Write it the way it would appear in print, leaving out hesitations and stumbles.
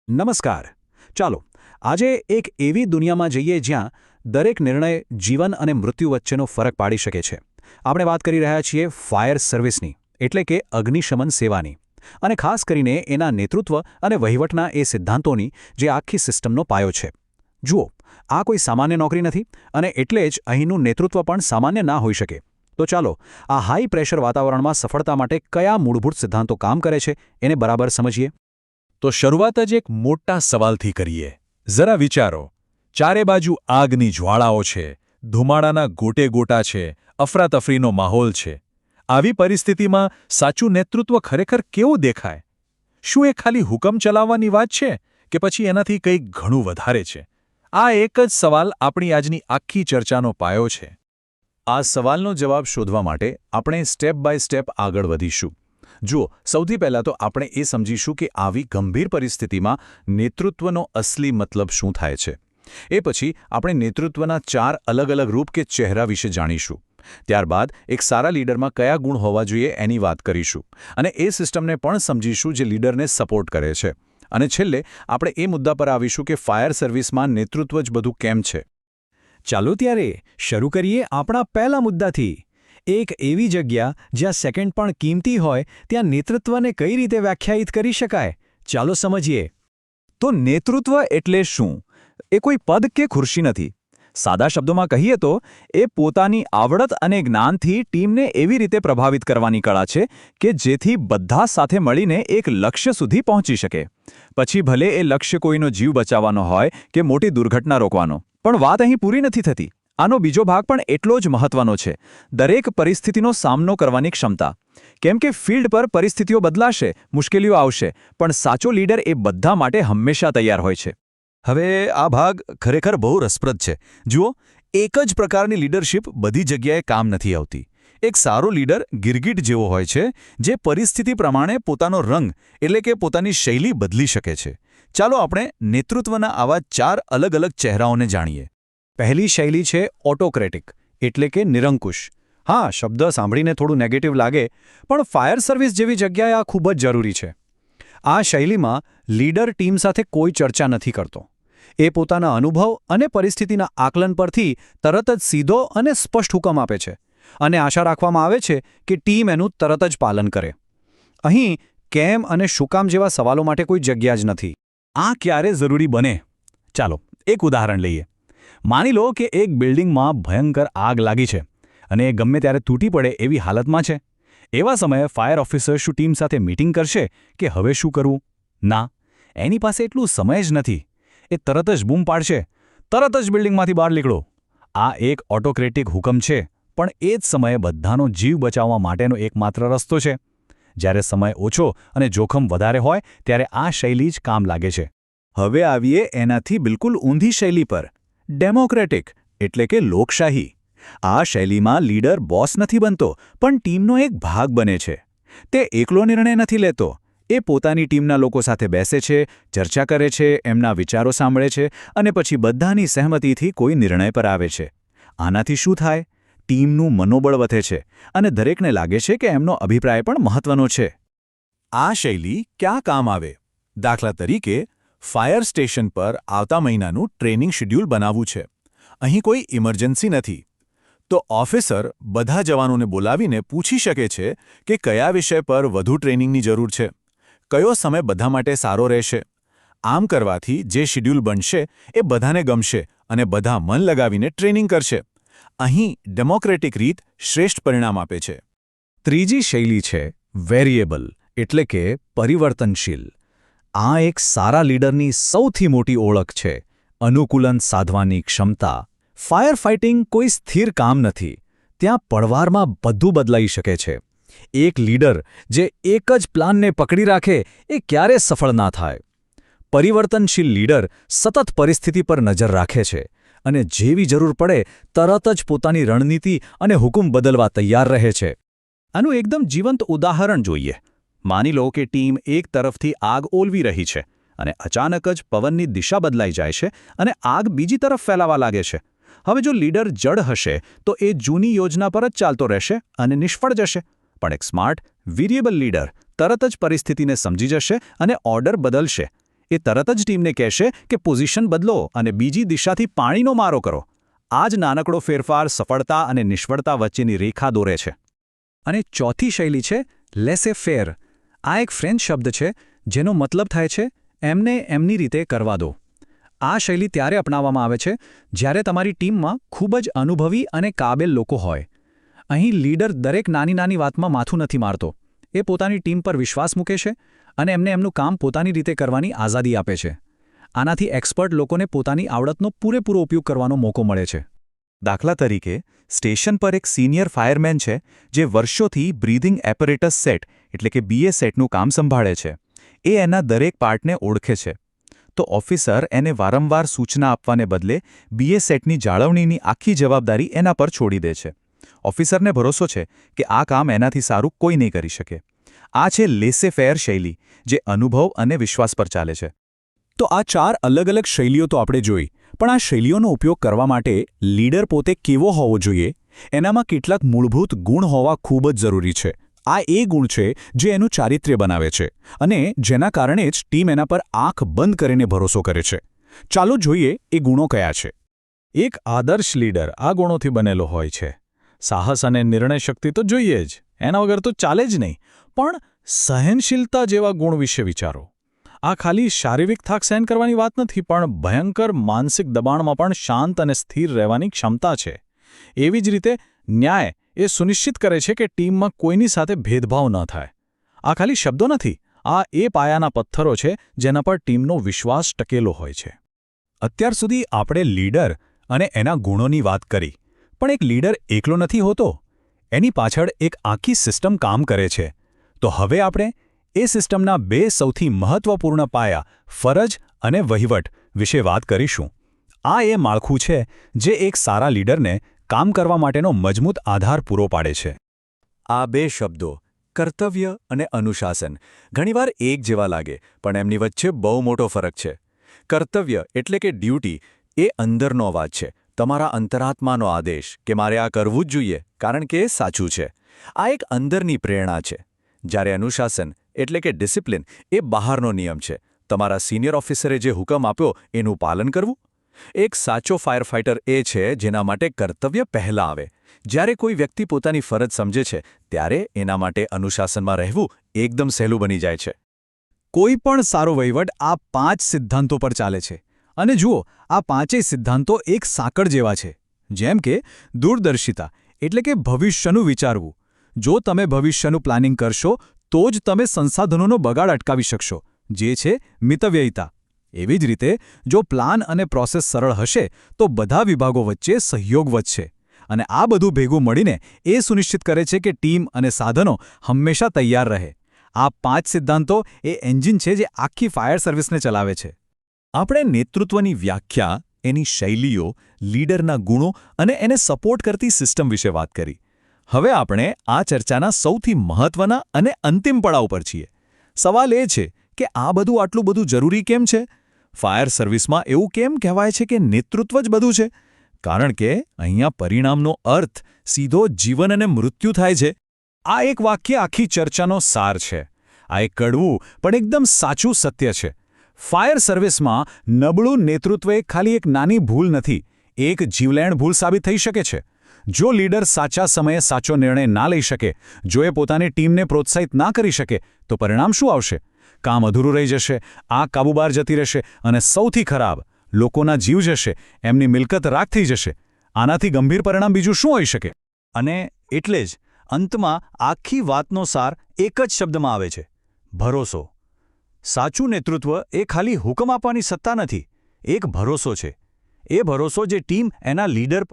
નમસ્કાર. ચાલો આજે એક એવી દુનિયામાં જઈએ જ્યાં દરેક નિર્ણય જીવન અને મૃત્યુ વચ્ચેનો ફરક પાડી શકે છે. આપણે વાત કરી રહ્યા છીએ ફાયર સર્વિસની, એટલે કે અગ્નિશમન સેવાની, અને ખાસ કરીને એના નેતૃત્વ અને વહીવટના એ સિદ્ધાંતોની જે આખી સિસ્ટમનો પાયો છે. જુઓ, આ કોઈ સામાન્ય નોકરી નથી, અને એટલે જ અહીંનું નેતૃત્વ પણ સામાન્ય ના હોઈ શકે. તો ચાલો આ હાઈ પ્રેશર વાતાવરણમાં સફળતા માટે કયા મૂળભૂત સિદ્ધાંતો કામ કરે છે એને બરાબર સમજીએ. તો શરૂઆત જ એક મોટા સવાલથી કરીએ. જરા વિચારો, ચારે બાજુ આગની જ્વાળાઓ છે, ધુમાડાના ગોટે ગોટા છે, અફરાતફરીનો માહોલ છે. આવી પરિસ્થિતિમાં સાચું નેતૃત્વ ખરેખર કેવું દેખાય? શું એ ખાલી હુકમ ચલાવવાની વાત છે કે પછી એનાથી કંઈક ઘણું વધારે છે? આ એક જ સવાલ આપણી આજની આખી ચર્ચાનો પાયો છે. આ સવાલનો જવાબ શોધવા માટે આપણે સ્ટેપ બાય સ્ટેપ આગળ વધીશું. જુઓ, સૌથી પહેલાં તો આપણે એ સમજીશું કે આવી ગંભીર પરિસ્થિતિમાં નેતૃત્વનો અસલી મતલબ શું થાય છે. એ પછી આપણે નેતૃત્વના 4 અલગ અલગ રૂપ કે ચહેરા વિશે જાણીશું. ત્યારબાદ એક સારા લીડરમાં કયા ગુણ હોવા જોઈએ એની વાત કરીશું, અને એ સિસ્ટમને પણ સમજીશું જે લીડરને સપોર્ટ કરે છે. અને છેલ્લે આપણે એ મુદ્દા પર આવીશું કે ફાયર સર્વિસમાં નેતૃત્વ જ બધું કેમ છે. ચાલો ત્યારે શરૂ કરીએ આપણા પહેલા મુદ્દાથી. એક એવી જગ્યા જ્યાં સેકન્ડ પણ કિંમતી હોય ત્યાં નેતૃત્વને કઈ રીતે વ્યાખ્યાયિત કરી શકાય? ચાલો સમજીએ. તો નેતૃત્વ એટલે શું? એ કોઈ પદ કે ખુરશી નથી. સાદા શબ્દોમાં કહીએ તો એ પોતાની આવડત અને જ્ઞાનથી ટીમને એવી રીતે પ્રભાવિત કરવાની કળા છે કે જેથી બધા સાથે મળીને એક લક્ષ્ય સુધી પહોંચી શકે. પછી ભલે એ લક્ષ્ય કોઈનો જીવ બચાવવાનો હોય કે મોટી દુર્ઘટના રોકવાનો. પણ વાત અહીં પૂરી નથી થતી. આનો બીજો ભાગ પણ એટલો જ મહત્વનો છે: દરેક પરિસ્થિતિનો સામનો કરવાની ક્ષમતા. કેમ કે ફિલ્ડ પર પરિસ્થિતિઓ બદલાશે, મુશ્કેલીઓ આવશે, પણ સાચો લીડર એ બધા માટે હંમેશા તૈયાર હોય છે. હવે આ ભાગ ખરેખર બહુ રસપ્રદ છે. જુઓ, એક જ પ્રકારની લીડરશિપ બધી જગ્યાએ કામ નથી આવતી. એક સારો લીડર ગિરગિટ જેવો હોય છે, જે પરિસ્થિતિ પ્રમાણે પોતાનો રંગ એટલે કે પોતાની શૈલી બદલી શકે છે. ચાલો આપણે નેતૃત્વના આવા 4 અલગ અલગ ચહેરાઓને જાણીએ. પહેલી શૈલી છે ઓટોક્રેટિક, એટલે કે નિરંકુશ. હા, શબ્દ સાંભળીને થોડું નેગેટિવ લાગે, પણ ફાયર સર્વિસ જેવી જગ્યાએ આ ખૂબ જ જરૂરી છે. આ શૈલીમાં લીડર ટીમ સાથે કોઈ ચર્ચા નથી કરતો. એ પોતાના અનુભવ અને પરિસ્થિતિના આકલન પરથી તરત જ સીધો અને સ્પષ્ટ હુકમ આપે છે, અને આશા રાખવામાં આવે છે કે ટીમ એનું તરત જ પાલન કરે. અહીં કેમ અને શું કામ જેવા સવાલો માટે કોઈ જગ્યા જ નથી. આ ક્યારે જરૂરી બને? ચાલો એક ઉદાહરણ લઈએ. માની લો કે એક બિલ્ડિંગમાં ભયંકર આગ લાગી છે અને એ ગમે ત્યારે તૂટી પડે એવી હાલતમાં છે. એવા સમયે ફાયર ઓફિસર શું ટીમ સાથે મીટિંગ કરશે કે હવે શું કરવું? ના, એની પાસે એટલું સમય જ નથી. એ તરત જ બૂમ પાડશે, તરત જ બિલ્ડિંગમાંથી બહાર નીકળો. આ એક ઓટોક્રેટિક હુકમ છે, પણ એ જ સમયે બધાનો જીવ બચાવવા માટેનો એકમાત્ર રસ્તો છે. જ્યારે સમય ઓછો અને જોખમ વધારે હોય ત્યારે આ શૈલી જ કામ લાગે છે. હવે આવીએ એનાથી બિલકુલ ઊંધી શૈલી પર: ડેમોક્રેટિક, એટલે કે લોકશાહી. આ શૈલીમાં લીડર બોસ નથી બનતો, પણ ટીમનો એક ભાગ બને છે. તે એકલો નિર્ણય નથી લેતો. એ પોતાની ટીમના લોકો સાથે બેસે છે, ચર્ચા કરે છે, એમના વિચારો સાંભળે છે, અને પછી બધાની સહેમતીથી કોઈ નિર્ણય પર આવે છે. આનાથી શું થાય? ટીમનું મનોબળ વધે છે, અને દરેકને લાગે છે કે એમનો અભિપ્રાય પણ મહત્વનો છે. આ શૈલી ક્યાં કામ આવે? દાખલા તરીકે, ફાયર સ્ટેશન પર આવતા મહિનાનું ટ્રેનિંગ શેડ્યુલ બનાવવું છે. અહીં કોઈ ઇમરજન્સી નથી. તો ઓફિસર બધા જવાનોને બોલાવીને પૂછી શકે છે કે કયા વિષય પર વધુ ટ્રેનિંગની જરૂર છે, કયો સમય બધા માટે સારો રહેશે. આમ કરવાથી જે શેડ્યુલ બનશે એ બધાને ગમશે અને બધા મન લગાવીને ટ્રેનિંગ કરશે. અહીં ડેમોક્રેટિક રીત શ્રેષ્ઠ પરિણામ આપે છે. ત્રીજી શૈલી છે વેરિયેબલ, એટલે કે પરિવર્તનશીલ. આ એક સારા લીડરની સૌથી મોટી ઓળખ છે: અનુકૂલન સાધવાની ક્ષમતા. ફાયર ફાઇટિંગ કોઈ સ્થિર કામ નથી. ત્યાં પળવારમાં બધું બદલાઈ શકે છે. એક લીડર જે એક જ પ્લાનને પકડી રાખે એ ક્યારે સફળ ના થાય. પરિવર્તનશીલ લીડર સતત પરિસ્થિતિ પર નજર રાખે છે અને જેવી જરૂર પડે તરત જ પોતાની રણનીતિ અને હુકમ બદલવા તૈયાર રહે છે. આનું એકદમ જીવંત ઉદાહરણ જોઈએ. માની લો કે ટીમ એક તરફથી આગ ઓલવી રહી છે અને અચાનક જ પવનની દિશા બદલાઈ જાય છે અને આગ બીજી તરફ ફેલાવા લાગે છે. હવે જો લીડર જડ હશે તો એ જૂની યોજના પર જ ચાલતો રહેશે અને નિષ્ફળ જશે. પણ એક સ્માર્ટ, વેરિયેબલ લીડર તરત જ પરિસ્થિતિને સમજી જશે અને ઓર્ડર બદલશે. એ તરત જ ટીમને કહેશે કે પોઝિશન બદલો અને બીજી દિશાથી પાણીનો મારો કરો. આ જ નાનકડો ફેરફાર સફળતા અને નિષ્ફળતા વચ્ચેની રેખા દોરે છે. અને ચોથી શૈલી છે લેસે ફેર. આ એક ફ્રેન્ચ શબ્દ છે જેનો મતલબ થાય છે એમને એમની રીતે કરવા દો. આ શૈલી ત્યારે અપનાવવામાં આવે છે જ્યારે તમારી ટીમમાં ખૂબ જ અનુભવી અને કાબેલ લોકો હોય. અહીં લીડર દરેક નાની વાતમાં માથું નથી મારતો. એ પોતાની ટીમ પર વિશ્વાસ મૂકે છે અને એમને એમનું કામ પોતાની રીતે કરવાની આઝાદી આપે છે. આનાથી એક્સપર્ટ લોકોને પોતાની આવડતનો પૂરેપૂરો ઉપયોગ કરવાનો મોકો મળે છે. દાખલા તરીકે સ્ટેશન પર એક સિનિયર ફાયરમેન છે જે વર્ષોથી બ્રીધિંગ એપરેટસ સેટ એટલે કે BA સેટનું કામ સંભાળે છે. એ એના દરેક પાર્ટને ઓળખે છે. તો ઓફિસર એને વારંવાર સૂચના આપવાને બદલે BA સેટની જાળવણીની આખી જવાબદારી એના પર છોડી દે છે. ઓફિસરને ભરોસો છે કે આ કામ એનાથી સારું કોઈ નહીં કરી શકે. આ છે લેસે ફેર શૈલી, જે અનુભવ અને વિશ્વાસ પર ચાલે છે. તો આ 4 અલગ શૈલીઓ તો આપણે જોઈ, પણ આ શૈલીઓનો ઉપયોગ કરવા માટે લીડર પોતે કેવો હોવો જોઈએ, એનામાં કેટલાક મૂળભૂત ગુણ હોવા ખૂબ જ જરૂરી છે. આ એ ગુણ છે જે એનું ચારિત્ર્ય બનાવે છે અને જેના કારણે જ ટીમ એના પર આંખ બંધ કરીને ભરોસો કરે છે. ચાલો જોઈએ એ ગુણો કયા છે. એક આદર્શ લીડર આ ગુણોથી બનેલો હોય છે. સાહસ અને નિર્ણય શક્તિ તો જોઈએ જ, એના વગર તો ચાલે જ નહીં, પણ સહનશીલતા જેવા ગુણ વિશે વિચારો. આ ખાલી શારીરિક થાક સહન કરવાની વાત નથી, પણ ભયંકર માનસિક દબાણમાં પણ શાંત અને સ્થિર રહેવાની ક્ષમતા છે. એવી જ રીતે ન્યાય એ સુનિશ્ચિત કરે છે કે ટીમમાં કોઈની સાથે ભેદભાવ ન થાય. આ ખાલી શબ્દો નથી, આ એ પાયાના પથ્થરો છે જેના પર ટીમનો વિશ્વાસ ટકેલો હોય છે. અત્યાર સુધી આપણે લીડર અને એના ગુણોની વાત કરી, પણ એક લીડર એકલો નથી હોતો. એની પાછળ એક આખી સિસ્ટમ કામ કરે છે. તો હવે આપણે એ સિસ્ટમના 2 સૌથી મહત્વપૂર્ણ પાયા, ફરજ અને વહીવટ વિશે વાત કરીશું. આ એ માળખું છે જે એક સારા લીડરને કામ કરવા માટેનો મજબૂત આધાર પૂરો પાડે છે. આ 2 શબ્દો, કર્તવ્ય અને અનુશાસન, ઘણીવાર એક જેવા લાગે, પણ એમની વચ્ચે બહુ મોટો ફરક છે. કર્તવ્ય એટલે કે ડ્યુટી એ અંદરનો અવાજ છે, તમારા અંતરાત્માનો આદેશ કે મારે આ કરવું જ જોઈએ કારણ કે એ સાચું છે. આ એક અંદરની પ્રેરણા છે. જ્યારે અનુશાસન એટલે કે ડિસિપ્લિન એ બહારનો નિયમ છે, તમારા સિનિયર ઓફિસરે જે હુકમ આપ્યો એનું પાલન કરવું. એક સાચો ફાયર ફાઇટર એ છે જેના માટે કર્તવ્ય પહેલાં આવે. જ્યારે કોઈ વ્યક્તિ પોતાની ફરજ સમજે છે ત્યારે એના માટે અનુશાસનમાં રહેવું એકદમ સહેલું બની જાય છે. કોઈ પણ સારો વહીવટ આ 5 સિદ્ધાંતો પર ચાલે છે. અને જુઓ, આ 5 સિદ્ધાંતો એક સાંકળ જેવા છે. જેમ કે દૂરદર્શિતા એટલે કે ભવિષ્યનું વિચારવું. જો તમે ભવિષ્યનું પ્લાનિંગ કરશો તો જ તમે સંસાધનોનો બગાડ અટકાવી શકશો, જે છે મિતવ્યયિતા. એવી જ રીતે જો પ્લાન અને પ્રોસેસ સરળ હશે તો બધા વિભાગો વચ્ચે સહયોગ વધશે. અને આ બધું ભેગું મળીને એ સુનિશ્ચિત કરે છે કે ટીમ અને સાધનો હંમેશા તૈયાર રહે. આ 5 સિદ્ધાંતો એ એન્જિન છે જે આખી ફાયર સર્વિસને ચલાવે છે. આપણે નેતૃત્વની વ્યાખ્યા, એની શૈલીઓ, લીડરના ગુણો અને એને સપોર્ટ કરતી સિસ્ટમ વિશે વાત કરી. હવે આપણે આ ચર્ચાના સૌથી મહત્વના અને અંતિમ પડાવ પર છીએ. સવાલ એ છે કે આ બધું આટલું બધું જરૂરી કેમ છે? ફાયર સર્વિસમાં એવું કેમ કહેવાય છે કે નેતૃત્વ જ બધું છે? કારણ કે અહીંયા પરિણામનો અર્થ સીધો જીવન અને મૃત્યુ થાય છે. આ એક વાક્ય આખી ચર્ચાનો સાર છે. આ એક કડવું પણ એકદમ સાચું સત્ય છે. ફાયર સર્વિસમાં નબળું નેતૃત્વ ખાલી એક નાની ભૂલ નથી, એક જીવલેણ ભૂલ સાબિત થઈ શકે છે. જો લીડર સાચા સમયે સાચો નિર્ણય ના લઈ શકે, જો એ પોતાની ટીમને પ્રોત્સાહિત ના કરી શકે, તો પરિણામ શું આવશે? કામ અધૂરું રહી જશે, આગ કાબુ બહાર જતી રહેશે અને સૌથી ખરાબ, લોકોના જીવ જશે, એમની મિલકત રાખ થઈ જશે. આનાથી ગંભીર પરિણામ બીજું શું હોઈ શકે? અને એટલે જ અંતમાં આખી વાતનો સાર એક જ શબ્દમાં આવે છે: ભરોસો. સાચું નેતૃત્વ એ ખાલી હુકમ આપવાની સત્તા નથી, એક ભરોસો છે. એ ભરોસો જે ટીમ એના લીડર